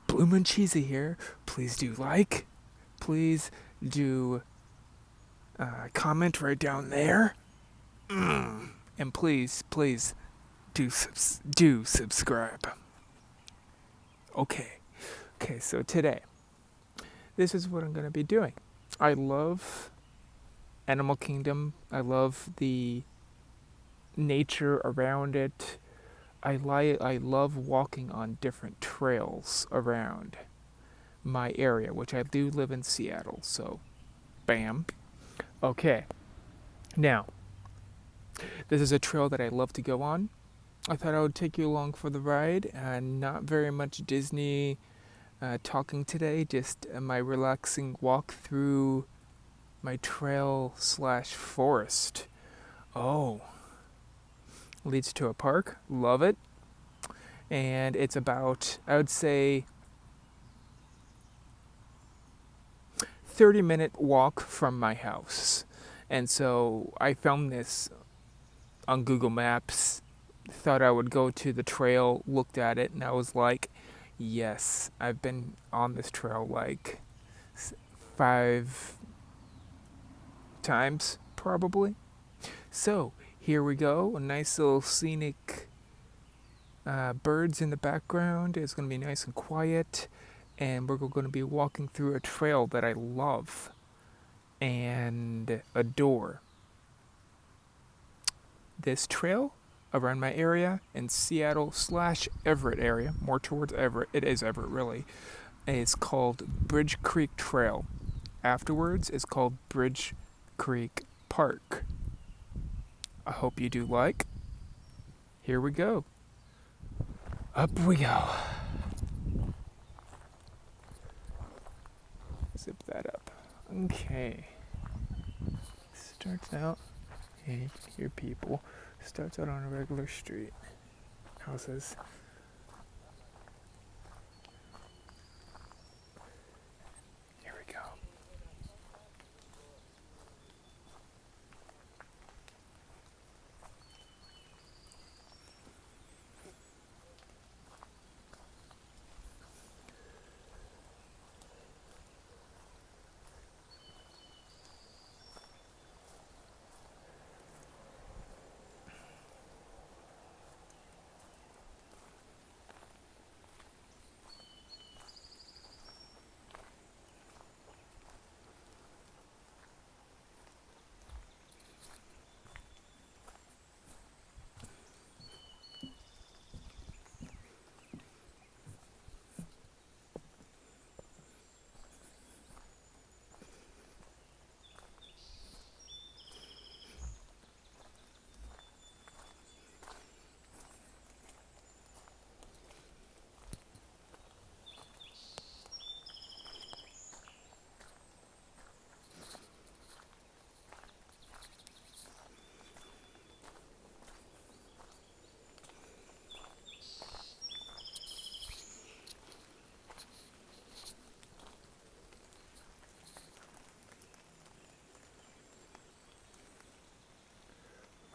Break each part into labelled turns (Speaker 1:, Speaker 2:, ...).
Speaker 1: Bloomin' Cheesy here. Please do like. Please do comment right down there. And please do subscribe. Okay. Okay, so today, this is what I'm going to be doing. I love Animal Kingdom. I love the nature around it. I love walking on different trails around my area, which I do live in Seattle, so bam. Okay. Now, this is a trail that I love to go on. I thought I would take you along for the ride, and not very much Disney talking today, just my relaxing walk through my trail slash forest. Oh, leads to a park. Love it. And it's about, I would say, 30-minute walk from my house. And so I found this on Google Maps, thought I would go to the trail, looked at it, and I was like, yes, I've been on this trail like 5 times, probably. So here we go, a nice little scenic birds in the background. It's going to be nice and quiet, and we're going to be walking through a trail that I love and adore. This trail around my area in Seattle slash Everett area, more towards Everett, it is Everett really, is called Bridgecreek Trail. Afterwards, it's called Bridgecreek Park. I hope you do like. Here we go. Up we go. Zip that up. Okay. Starts out, yeah, you can hear people. Starts out on a regular street. Houses. Here we go.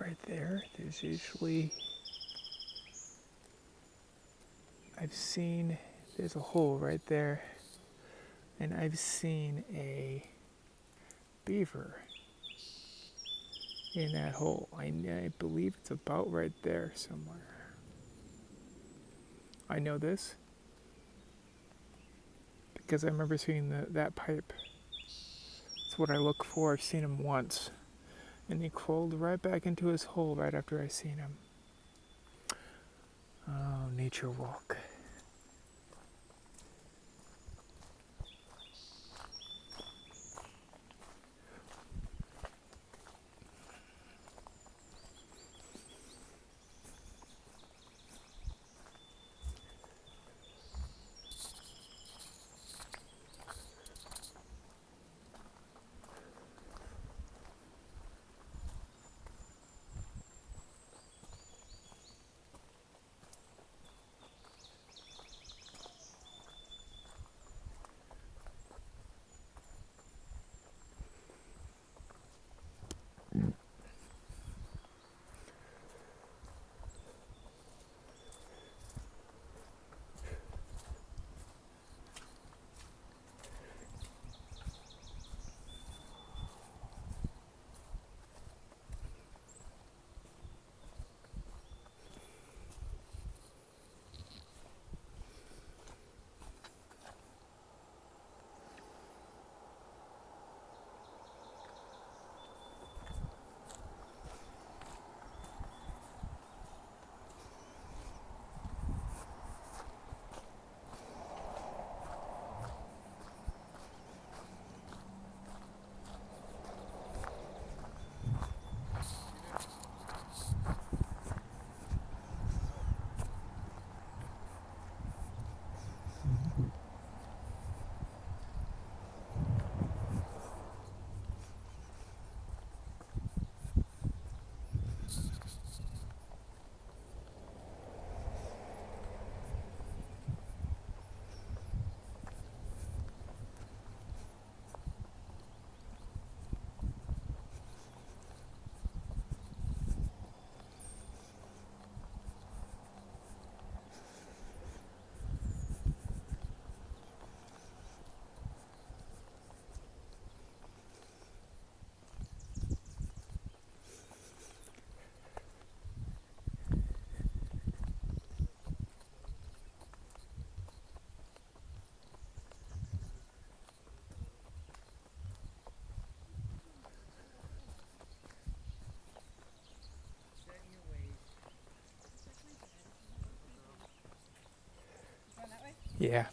Speaker 1: Right there's usually, there's a hole right there, and I've seen a beaver in that hole. I believe it's about right there somewhere. I know this because I remember seeing that pipe. It's what I look for. I've seen him once, and he crawled right back into his hole right after I seen him. Oh, nature walk. Yeah.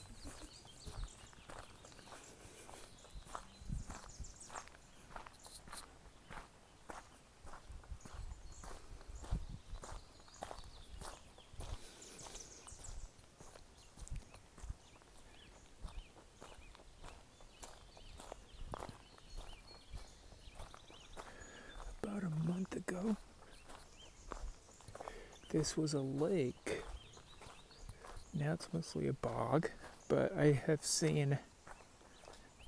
Speaker 1: About a month ago, this was a lake. Now it's mostly a bog, but I have seen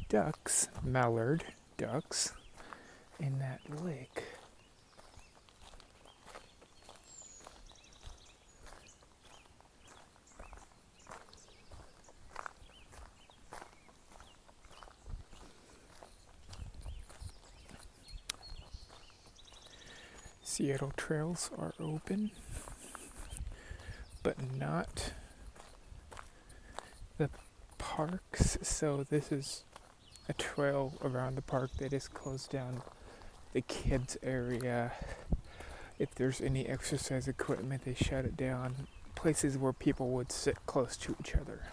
Speaker 1: ducks, mallard ducks, in that lake. Seattle trails are open, but not the parks. So this is a trail around the park that is closed down. The kids area, if there's any exercise equipment, they shut it down. Places where people would sit close to each other.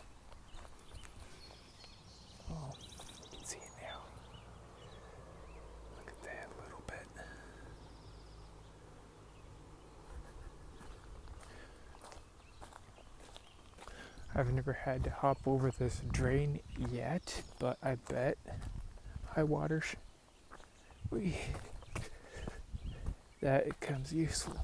Speaker 1: Oh, you can see it now. Look at that a little bit. I've never had to hop over this drain yet, but I bet high waters, that it comes useful.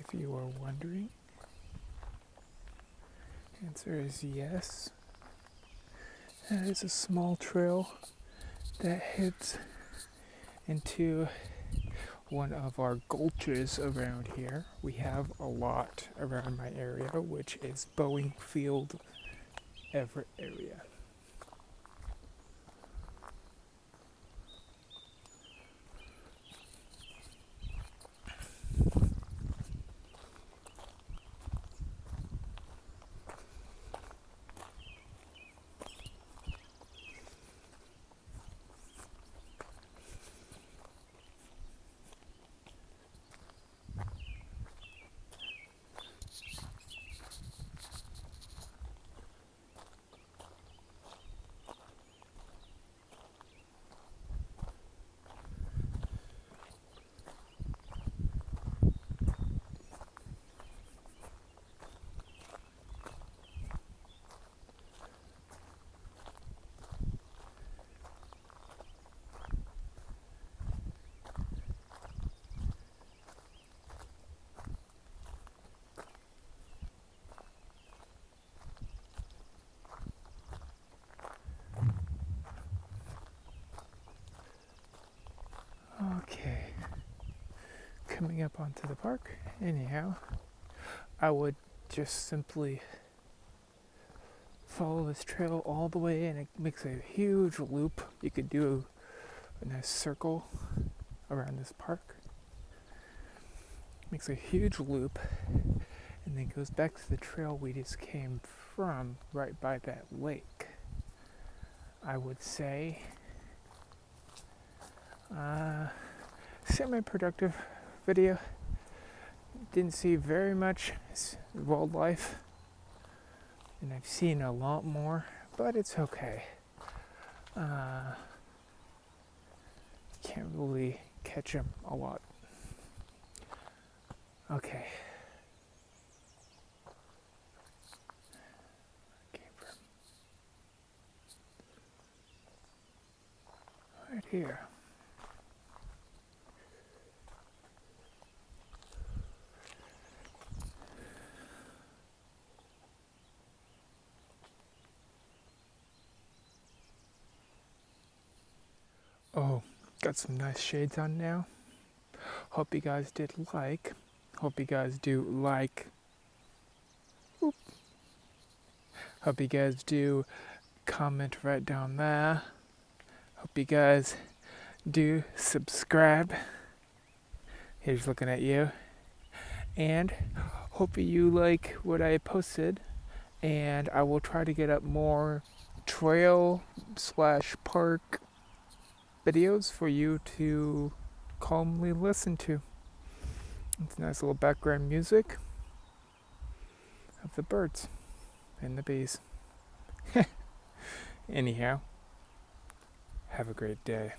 Speaker 1: If you are wondering, the answer is yes. That is a small trail that heads into one of our gulches around here. We have a lot around my area, which is Boeing Field, Everett area. coming up onto the park. Anyhow, I would just simply follow this trail all the way, and it makes a huge loop. You could do a nice circle around this park. Makes a huge loop, and then goes back to the trail we just came from, right by that lake. I would say semi-productive video. Didn't see very much wildlife, and I've seen a lot more, but it's okay. Can't really catch them a lot. Okay. Right here. Oh, got some nice shades on now. Hope you guys did like. Hope you guys do like. Oop. Hope you guys do comment right down there. Hope you guys do subscribe. Here's looking at you. And hope you like what I posted. And I will try to get up more trail/park videos for you to calmly listen to. It's nice little background music of the birds and the bees. Anyhow, have a great day.